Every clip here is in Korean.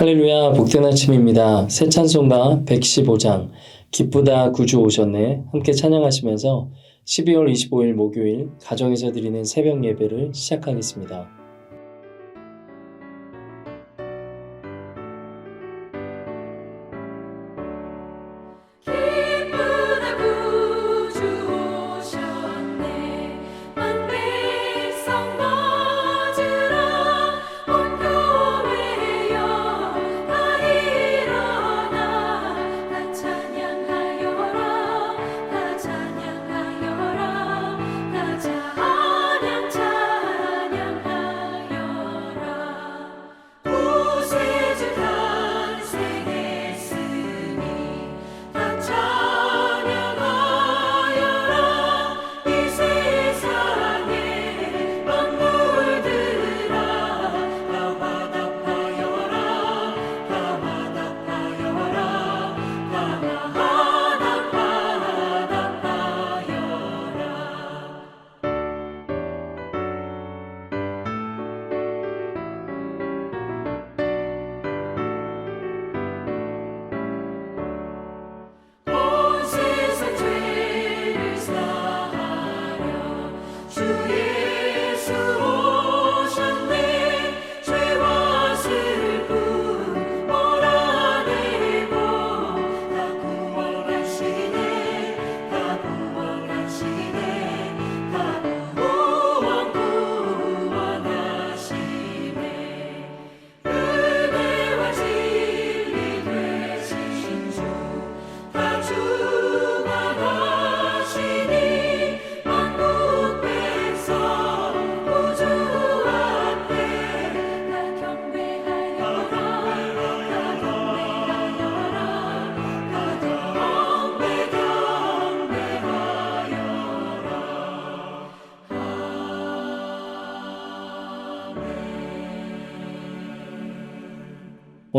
할렐루야, 복된 아침입니다. 새 찬송가 115장 기쁘다 구주 오셨네 함께 찬양하시면서 12월 25일 목요일 가정에서 드리는 새벽 예배를 시작하겠습니다.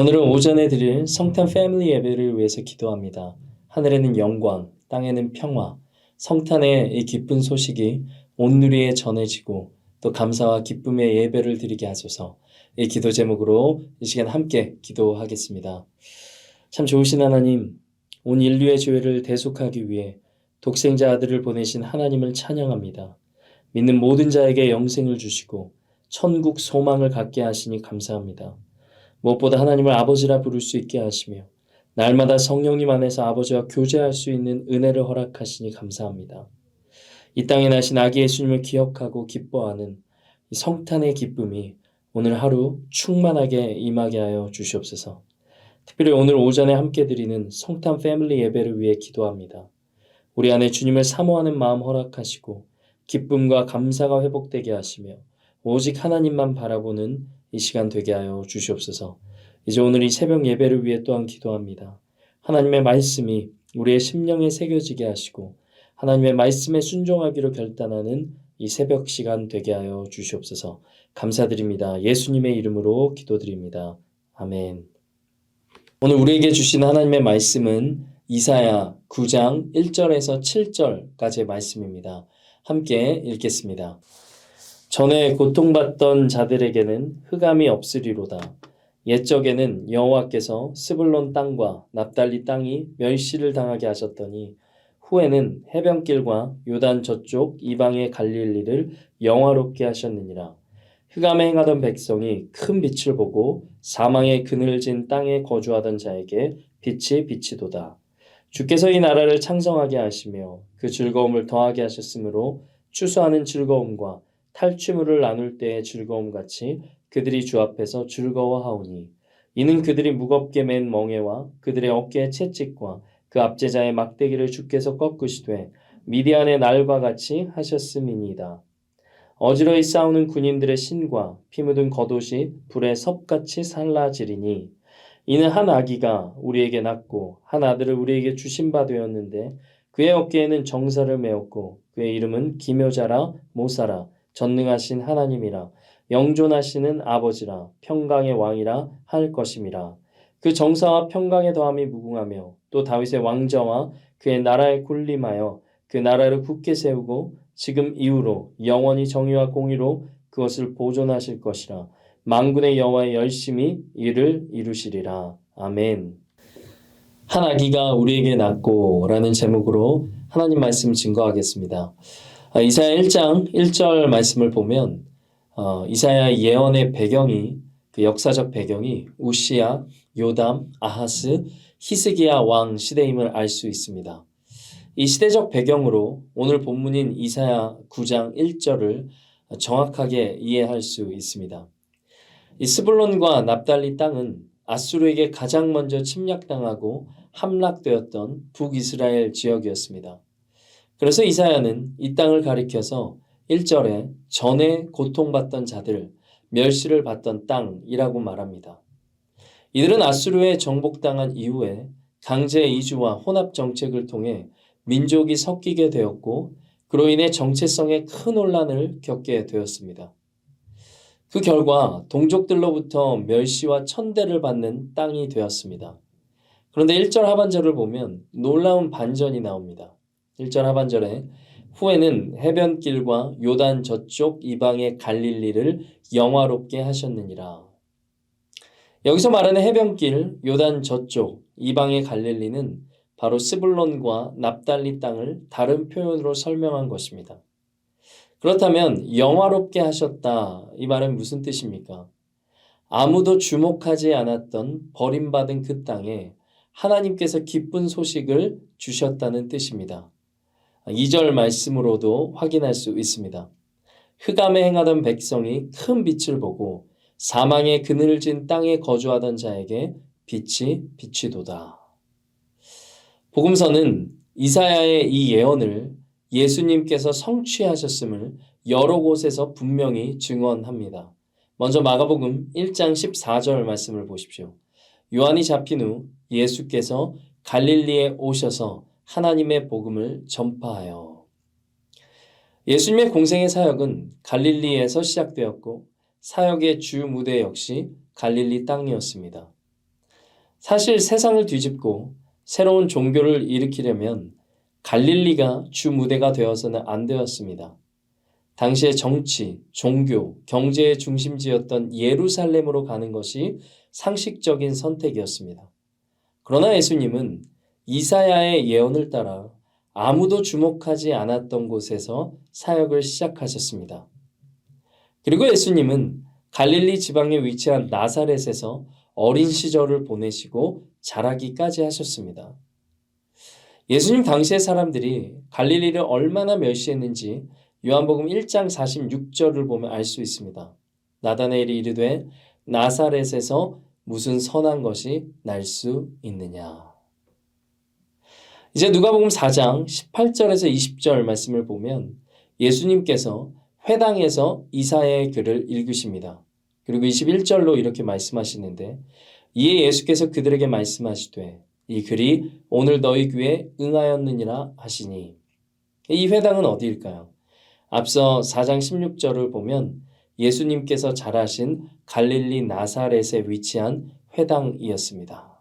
오늘은 오전에 드릴 성탄 패밀리 예배를 위해서 기도합니다. 하늘에는 영광, 땅에는 평화, 성탄의 이 기쁜 소식이 온 누리에 전해지고 또 감사와 기쁨의 예배를 드리게 하소서. 이 기도 제목으로 이 시간 함께 기도하겠습니다. 참 좋으신 하나님, 온 인류의 죄를 대속하기 위해 독생자 아들을 보내신 하나님을 찬양합니다. 믿는 모든 자에게 영생을 주시고 천국 소망을 갖게 하시니 감사합니다. 무엇보다 하나님을 아버지라 부를 수 있게 하시며 날마다 성령님 안에서 아버지와 교제할 수 있는 은혜를 허락하시니 감사합니다. 이 땅에 나신 아기 예수님을 기억하고 기뻐하는 이 성탄의 기쁨이 오늘 하루 충만하게 임하게 하여 주시옵소서. 특별히 오늘 오전에 함께 드리는 성탄 패밀리 예배를 위해 기도합니다. 우리 안에 주님을 사모하는 마음 허락하시고 기쁨과 감사가 회복되게 하시며 오직 하나님만 바라보는 이 시간 되게 하여 주시옵소서. 이제 오늘 이 새벽 예배를 위해 또한 기도합니다. 하나님의 말씀이 우리의 심령에 새겨지게 하시고 하나님의 말씀에 순종하기로 결단하는 이 새벽 시간 되게 하여 주시옵소서. 감사드립니다. 예수님의 이름으로 기도드립니다. 아멘. 오늘 우리에게 주신 하나님의 말씀은 이사야 9장 1절에서 7절까지의 말씀입니다. 함께 읽겠습니다. 전에 고통받던 자들에게는 흑암이 없으리로다. 옛적에는 여호와께서 스불론 땅과 납달리 땅이 멸시를 당하게 하셨더니 후에는 해변길과 요단 저쪽 이방의 갈릴리를 영화롭게 하셨느니라. 흑암에 행하던 백성이 큰 빛을 보고 사망의 그늘진 땅에 거주하던 자에게 빛이 비치도다. 주께서 이 나라를 창성하게 하시며 그 즐거움을 더하게 하셨으므로 추수하는 즐거움과 탈취물을 나눌 때의 즐거움같이 그들이 주 앞에서 즐거워하오니 이는 그들이 무겁게 맨 멍에와 그들의 어깨의 채찍과 그 압제자의 막대기를 주께서 꺾으시되 미디안의 날과 같이 하셨음이니이다. 어지러이 싸우는 군인들의 신과 피 묻은 겉옷이 불에 섭같이 살라지리니 이는 한 아기가 우리에게 낳고 한 아들을 우리에게 주신 바 되었는데 그의 어깨에는 정사를 메었고 그의 이름은 기묘자라 모사라 전능하신 하나님이라 영존하시는 아버지라 평강의 왕이라 할 것임이라. 그 정사와 평강의 더함이 무궁하며 또 다윗의 왕좌와 그의 나라에 군림하여 그 나라를 굳게 세우고 지금 이후로 영원히 정의와 공의로 그것을 보존하실 것이라. 만군의 여호와 열심히 이를 이루시리라. 아멘. 한 아기가 우리에게 낳고 라는 제목으로 하나님 말씀 증거하겠습니다. 이사야 1장 1절 말씀을 보면 이사야 예언의 배경이 그 역사적 배경이 우시야, 요담, 아하스, 히스기야 왕 시대임을 알 수 있습니다. 이 시대적 배경으로 오늘 본문인 이사야 9장 1절을 정확하게 이해할 수 있습니다. 이 스불론과 납달리 땅은 아수르에게 가장 먼저 침략당하고 함락되었던 북이스라엘 지역이었습니다. 그래서 이사야는 이 땅을 가리켜서 1절에 전에 고통받던 자들, 멸시를 받던 땅이라고 말합니다. 이들은 아수르에 정복당한 이후에 강제 이주와 혼합 정책을 통해 민족이 섞이게 되었고 그로 인해 정체성에 큰 혼란을 겪게 되었습니다. 그 결과 동족들로부터 멸시와 천대를 받는 땅이 되었습니다. 그런데 1절 하반절을 보면 놀라운 반전이 나옵니다. 1절 하반절에 후에는 해변길과 요단 저쪽 이방의 갈릴리를 영화롭게 하셨느니라. 여기서 말하는 해변길, 요단 저쪽 이방의 갈릴리는 바로 스불론과 납달리 땅을 다른 표현으로 설명한 것입니다. 그렇다면 영화롭게 하셨다 이 말은 무슨 뜻입니까? 아무도 주목하지 않았던 버림받은 그 땅에 하나님께서 기쁜 소식을 주셨다는 뜻입니다. 2절 말씀으로도 확인할 수 있습니다. 흑암에 행하던 백성이 큰 빛을 보고 사망의 그늘진 땅에 거주하던 자에게 빛이 비치도다. 복음서는 이사야의 이 예언을 예수님께서 성취하셨음을 여러 곳에서 분명히 증언합니다. 먼저 마가복음 1장 14절 말씀을 보십시오. 요한이 잡힌 후 예수께서 갈릴리에 오셔서 하나님의 복음을 전파하여. 예수님의 공생의 사역은 갈릴리에서 시작되었고 사역의 주 무대 역시 갈릴리 땅이었습니다. 사실 세상을 뒤집고 새로운 종교를 일으키려면 갈릴리가 주 무대가 되어서는 안 되었습니다. 당시의 정치, 종교, 경제의 중심지였던 예루살렘으로 가는 것이 상식적인 선택이었습니다. 그러나 예수님은 이사야의 예언을 따라 아무도 주목하지 않았던 곳에서 사역을 시작하셨습니다. 그리고 예수님은 갈릴리 지방에 위치한 나사렛에서 어린 시절을 보내시고 자라기까지 하셨습니다. 예수님 당시의 사람들이 갈릴리를 얼마나 멸시했는지 요한복음 1장 46절을 보면 알 수 있습니다. 나다나엘이 이르되 나사렛에서 무슨 선한 것이 날 수 있느냐. 이제 누가복음 4장 18절에서 20절 말씀을 보면 예수님께서 회당에서 이사야의 글을 읽으십니다. 그리고 21절로 이렇게 말씀하시는데 이에 예수께서 그들에게 말씀하시되 이 글이 오늘 너희 귀에 응하였느니라 하시니. 이 회당은 어디일까요? 앞서 4장 16절을 보면 예수님께서 자라신 갈릴리 나사렛에 위치한 회당이었습니다.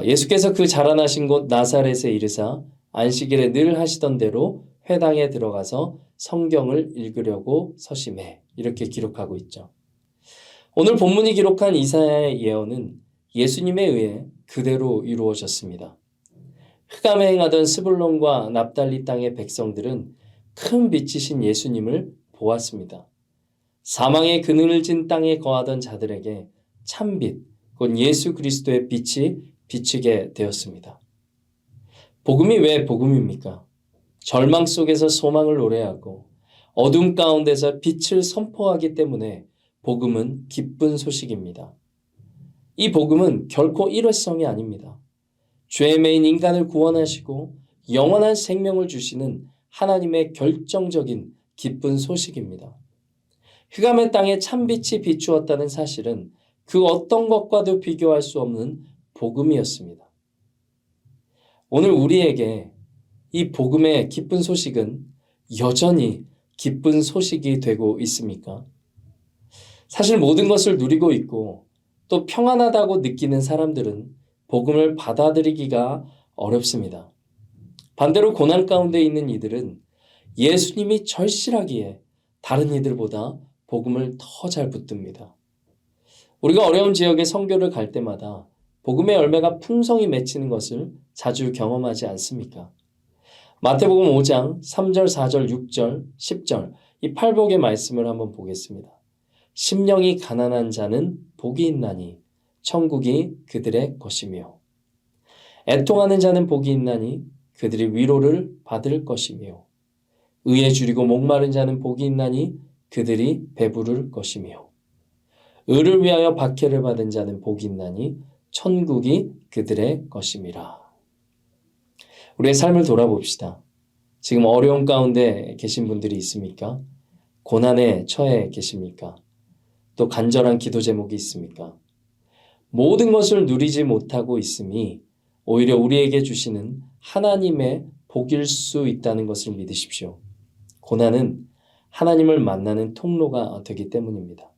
예수께서 그 자라나신 곳 나사렛에 이르사 안식일에 늘 하시던 대로 회당에 들어가서 성경을 읽으려고 서심해 이렇게 기록하고 있죠. 오늘 본문이 기록한 이사야의 예언은 예수님에 의해 그대로 이루어졌습니다. 흑암에 행하던 스불론과 납달리 땅의 백성들은 큰 빛이신 예수님을 보았습니다. 사망의 그늘진 땅에 거하던 자들에게 참빛, 곧 예수 그리스도의 빛이 비치게 되었습니다. 복음이 왜 복음입니까? 절망 속에서 소망을 노래하고 어둠 가운데서 빛을 선포하기 때문에 복음은 기쁜 소식입니다. 이 복음은 결코 일회성이 아닙니다. 죄에 매인 인간을 구원하시고 영원한 생명을 주시는 하나님의 결정적인 기쁜 소식입니다. 흑암의 땅에 참빛이 비추었다는 사실은 그 어떤 것과도 비교할 수 없는 복음이었습니다. 오늘 우리에게 이 복음의 기쁜 소식은 여전히 기쁜 소식이 되고 있습니까? 사실 모든 것을 누리고 있고 또 평안하다고 느끼는 사람들은 복음을 받아들이기가 어렵습니다. 반대로 고난 가운데 있는 이들은 예수님이 절실하기에 다른 이들보다 복음을 더 잘 붙듭니다. 우리가 어려운 지역에 선교를 갈 때마다 복음의 열매가 풍성히 맺히는 것을 자주 경험하지 않습니까? 마태복음 5장 3절, 4절, 6절, 10절 이 팔복의 말씀을 한번 보겠습니다. 심령이 가난한 자는 복이 있나니 천국이 그들의 것이며 애통하는 자는 복이 있나니 그들이 위로를 받을 것이며 의에 줄이고 목마른 자는 복이 있나니 그들이 배부를 것이며 의를 위하여 박해를 받은 자는 복이 있나니 천국이 그들의 것임이라. 우리의 삶을 돌아봅시다. 지금 어려움 가운데 계신 분들이 있습니까? 고난에 처해 계십니까? 또 간절한 기도 제목이 있습니까? 모든 것을 누리지 못하고 있음이 오히려 우리에게 주시는 하나님의 복일 수 있다는 것을 믿으십시오. 고난은 하나님을 만나는 통로가 되기 때문입니다.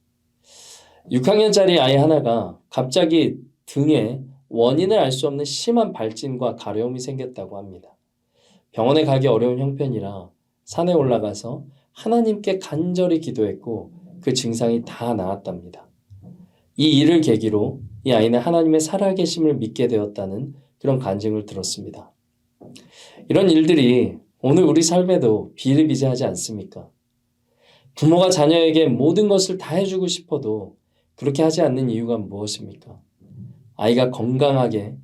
6학년짜리 아이 하나가 갑자기 등에 원인을 알 수 없는 심한 발진과 가려움이 생겼다고 합니다. 병원에 가기 어려운 형편이라 산에 올라가서 하나님께 간절히 기도했고 그 증상이 다 나았답니다. 이 일을 계기로 이 아이는 하나님의 살아계심을 믿게 되었다는 그런 간증을 들었습니다. 이런 일들이 오늘 우리 삶에도 비일비재하지 않습니까? 부모가 자녀에게 모든 것을 다 해주고 싶어도 그렇게 하지 않는 이유가 무엇입니까? 아이가 건강하게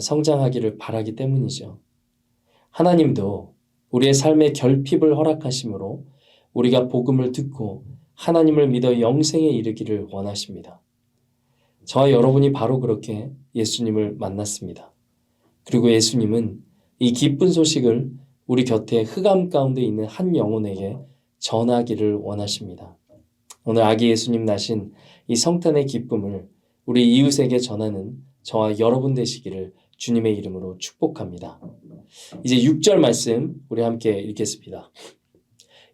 성장하기를 바라기 때문이죠. 하나님도 우리의 삶에 결핍을 허락하심으로 우리가 복음을 듣고 하나님을 믿어 영생에 이르기를 원하십니다. 저와 여러분이 바로 그렇게 예수님을 만났습니다. 그리고 예수님은 이 기쁜 소식을 우리 곁에 흑암 가운데 있는 한 영혼에게 전하기를 원하십니다. 오늘 아기 예수님 나신 이 성탄의 기쁨을 우리 이웃에게 전하는 저와 여러분 되시기를 주님의 이름으로 축복합니다. 이제 6절 말씀 우리 함께 읽겠습니다.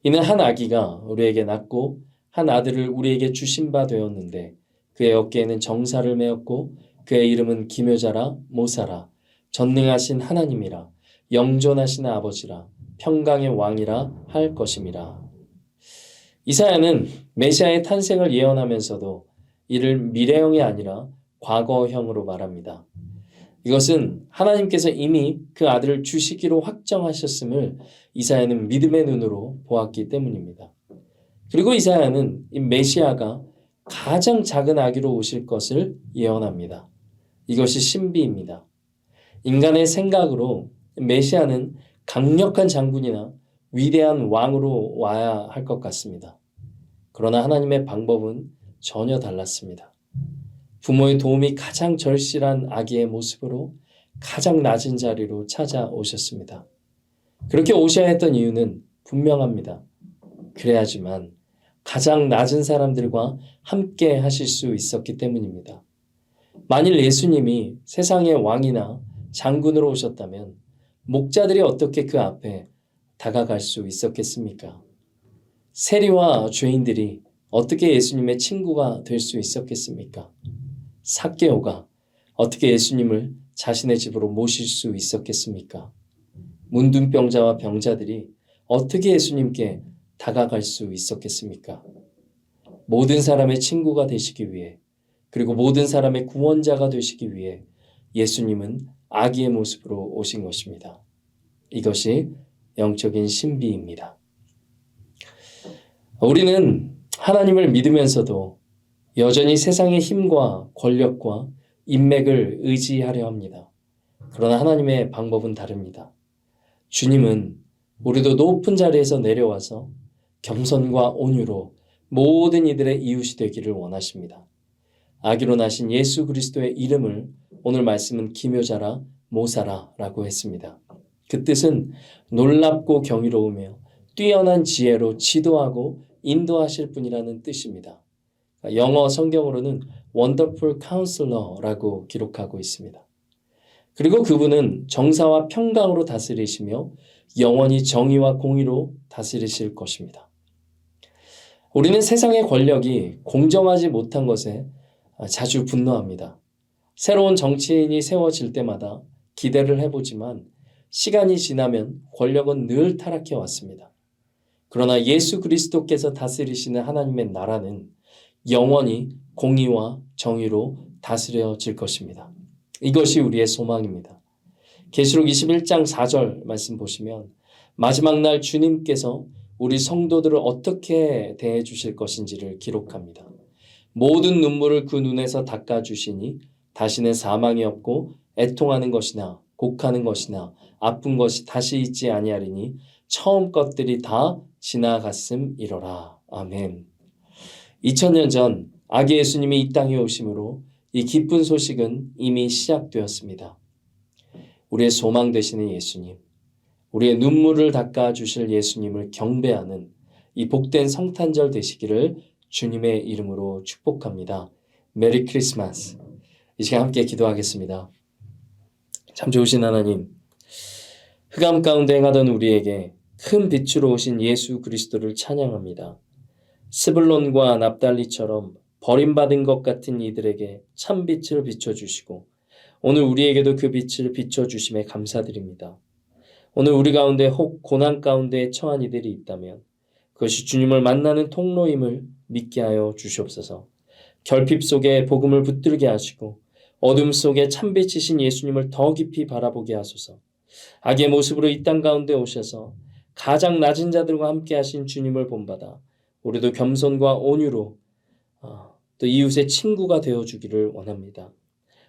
이는 한 아기가 우리에게 낳고 한 아들을 우리에게 주신 바 되었는데 그의 어깨에는 정사를 메었고 그의 이름은 기묘자라 모사라 전능하신 하나님이라 영존하신 아버지라 평강의 왕이라 할 것임이라. 이사야는 메시아의 탄생을 예언하면서도 이를 미래형이 아니라 과거형으로 말합니다. 이것은 하나님께서 이미 그 아들을 주시기로 확정하셨음을 이사야는 믿음의 눈으로 보았기 때문입니다. 그리고 이사야는 이 메시아가 가장 작은 아기로 오실 것을 예언합니다. 이것이 신비입니다. 인간의 생각으로 메시아는 강력한 장군이나 위대한 왕으로 와야 할 것 같습니다. 그러나 하나님의 방법은 전혀 달랐습니다. 부모의 도움이 가장 절실한 아기의 모습으로 가장 낮은 자리로 찾아오셨습니다. 그렇게 오셔야 했던 이유는 분명합니다. 그래야지만 가장 낮은 사람들과 함께 하실 수 있었기 때문입니다. 만일 예수님이 세상의 왕이나 장군으로 오셨다면 목자들이 어떻게 그 앞에 다가갈 수 있었겠습니까? 세리와 죄인들이 어떻게 예수님의 친구가 될 수 있었겠습니까? 삭개오가 어떻게 예수님을 자신의 집으로 모실 수 있었겠습니까? 문둥병자와 병자들이 어떻게 예수님께 다가갈 수 있었겠습니까? 모든 사람의 친구가 되시기 위해 그리고 모든 사람의 구원자가 되시기 위해 예수님은 아기의 모습으로 오신 것입니다. 이것이 영적인 신비입니다. 우리는 하나님을 믿으면서도 여전히 세상의 힘과 권력과 인맥을 의지하려 합니다. 그러나 하나님의 방법은 다릅니다. 주님은 우리도 높은 자리에서 내려와서 겸손과 온유로 모든 이들의 이웃이 되기를 원하십니다. 아기로 나신 예수 그리스도의 이름을 오늘 말씀은 기묘자라 모사라라고 했습니다. 그 뜻은 놀랍고 경이로우며 뛰어난 지혜로 지도하고 인도하실 분이라는 뜻입니다. 영어 성경으로는 Wonderful Counselor라고 기록하고 있습니다. 그리고 그분은 정사와 평강으로 다스리시며 영원히 정의와 공의로 다스리실 것입니다. 우리는 세상의 권력이 공정하지 못한 것에 자주 분노합니다. 새로운 정치인이 세워질 때마다 기대를 해보지만 시간이 지나면 권력은 늘 타락해 왔습니다. 그러나 예수 그리스도께서 다스리시는 하나님의 나라는 영원히 공의와 정의로 다스려질 것입니다. 이것이 우리의 소망입니다. 계시록 21장 4절 말씀 보시면 마지막 날 주님께서 우리 성도들을 어떻게 대해 주실 것인지를 기록합니다. 모든 눈물을 그 눈에서 닦아주시니 다시는 사망이 없고 애통하는 것이나 곡하는 것이나 아픈 것이 다시 있지 아니하리니 처음 것들이 다 지나갔음이로라. 아멘. 2000년 전 아기 예수님이 이 땅에 오심으로 이 기쁜 소식은 이미 시작되었습니다. 우리의 소망 되시는 예수님, 우리의 눈물을 닦아주실 예수님을 경배하는 이 복된 성탄절 되시기를 주님의 이름으로 축복합니다. 메리 크리스마스. 이 시간 함께 기도하겠습니다. 참 좋으신 하나님, 흑암 가운데 행하던 우리에게 큰 빛으로 오신 예수 그리스도를 찬양합니다. 스불론과 납달리처럼 버림받은 것 같은 이들에게 참 빛을 비춰주시고 오늘 우리에게도 그 빛을 비춰주심에 감사드립니다. 오늘 우리 가운데 혹 고난 가운데 처한 이들이 있다면 그것이 주님을 만나는 통로임을 믿게 하여 주시옵소서. 결핍 속에 복음을 붙들게 하시고 어둠 속에 참빛이신 예수님을 더 깊이 바라보게 하소서. 악의 모습으로 이 땅 가운데 오셔서 가장 낮은 자들과 함께 하신 주님을 본받아 우리도 겸손과 온유로 또 이웃의 친구가 되어주기를 원합니다.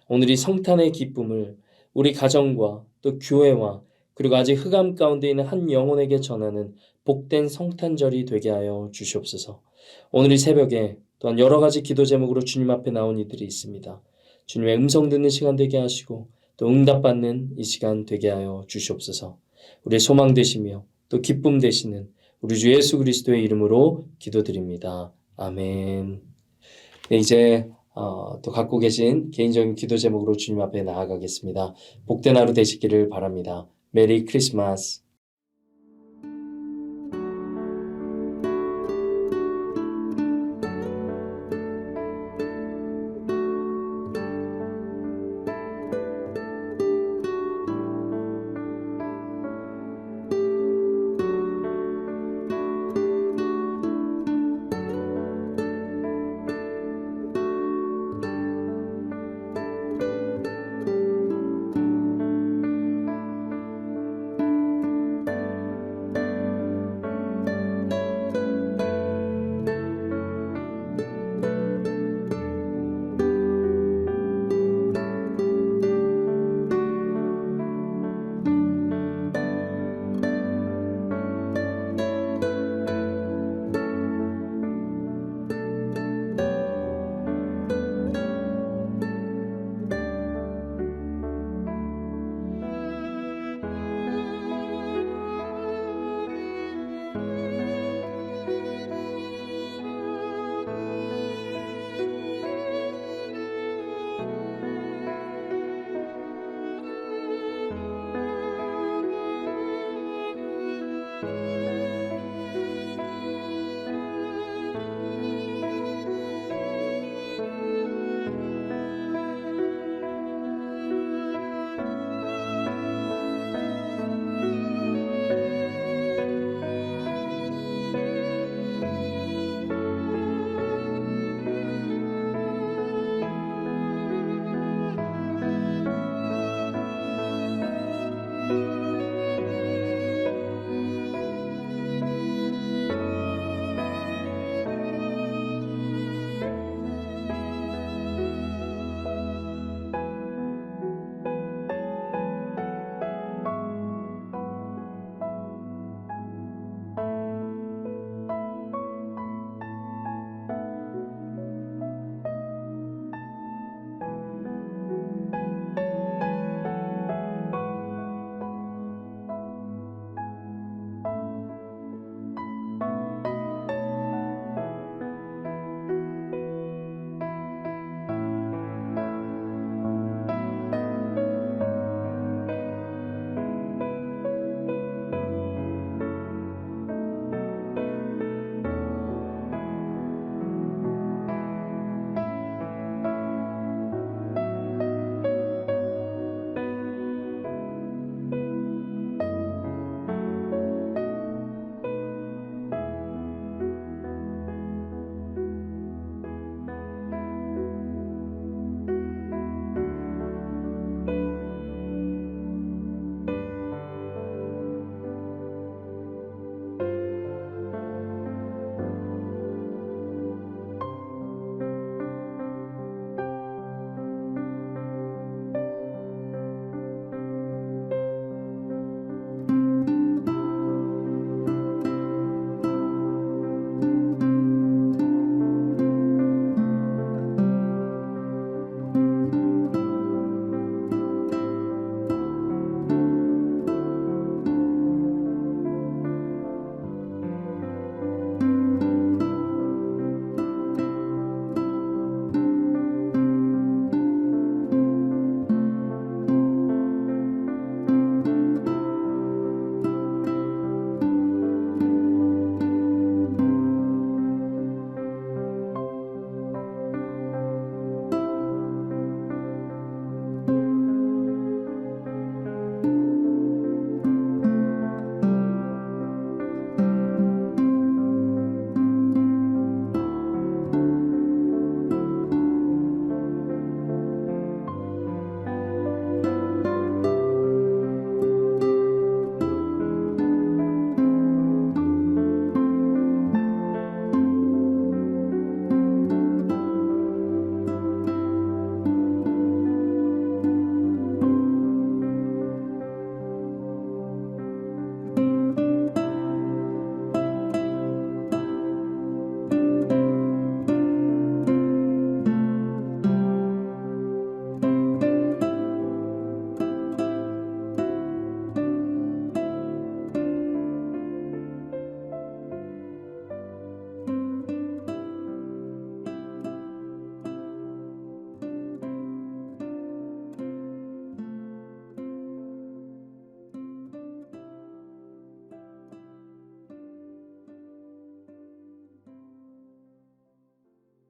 오늘 이 성탄의 기쁨을 우리 가정과 또 교회와 그리고 아직 흑암 가운데 있는 한 영혼에게 전하는 복된 성탄절이 되게 하여 주시옵소서. 오늘 이 새벽에 또한 여러 가지 기도 제목으로 주님 앞에 나온 이들이 있습니다. 주님의 음성 듣는 시간 되게 하시고 또 응답받는 이 시간 되게 하여 주시옵소서. 우리의 소망 되시며 또 기쁨 되시는 우리 주 예수 그리스도의 이름으로 기도드립니다. 아멘. 네, 이제 또 갖고 계신 개인적인 기도 제목으로 주님 앞에 나아가겠습니다. 복된 하루 되시기를 바랍니다. 메리 크리스마스.